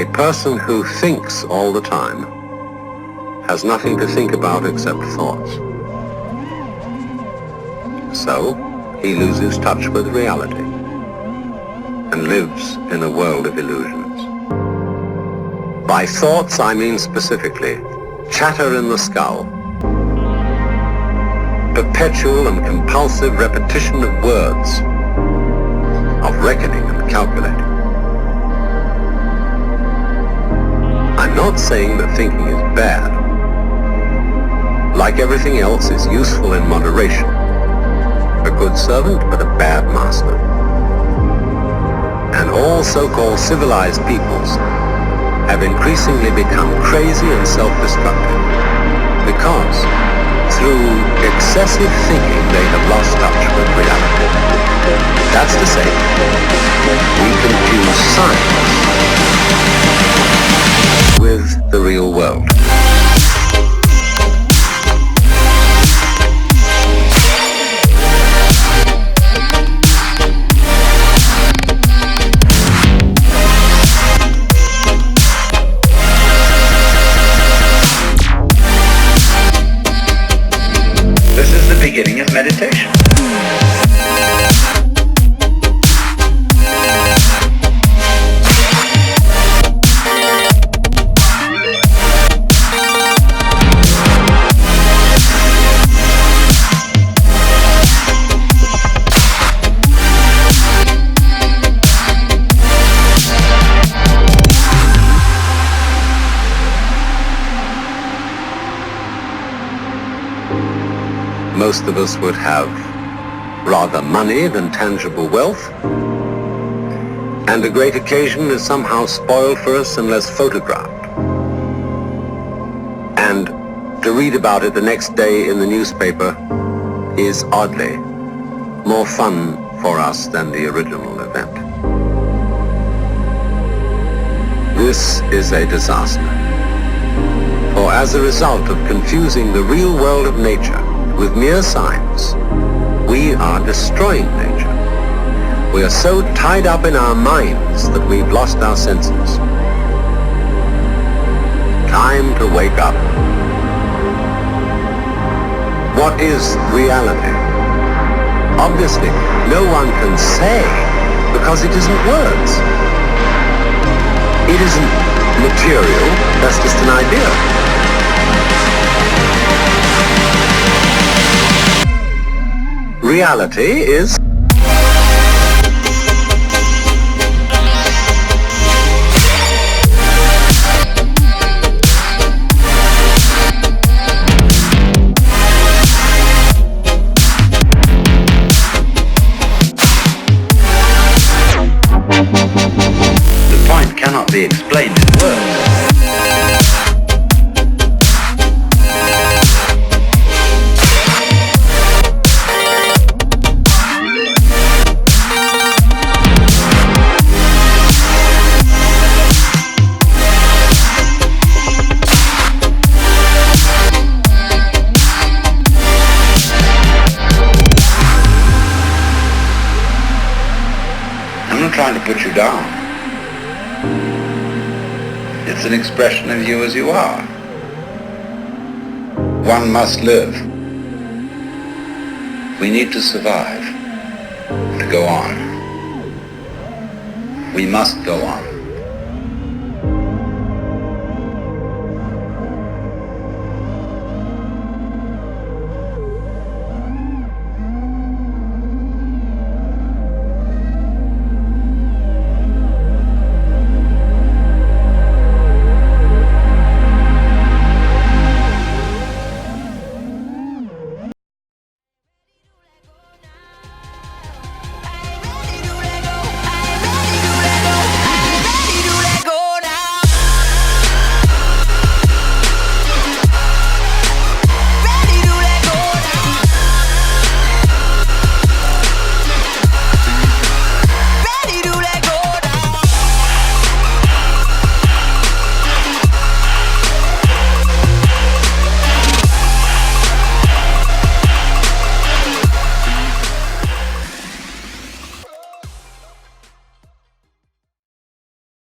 A person who thinks all the time has nothing to think about except thoughts. So, he loses touch with reality and lives in a world of illusions. By thoughts, I mean specifically chatter in the skull, perpetual and compulsive repetition of words, of reckoning and calculating. I'm not saying that thinking is bad. Like everything else, it's useful in moderation. A good servant, but a bad master. And all so-called civilized peoples have increasingly become crazy and self-destructive because through excessive thinking they have lost touch with reality. That's to say, we confuse science with the real world. Beginning of meditation. Most of us would have rather money than tangible wealth, and a great occasion is somehow spoiled for us unless photographed. And to read about it the next day in the newspaper is oddly more fun for us than the original event. This is a disaster, for as a result of confusing the real world of nature with mere science, we are destroying nature. We are so tied up in our minds that we've lost our senses. Time to wake up. What is reality? Obviously, no one can say because it isn't words. It isn't material, that's just an idea. Reality is the point cannot be explained in words. Trying to put you down. It's an expression of you as you are. One must live. We need to survive, to go on. We must go on.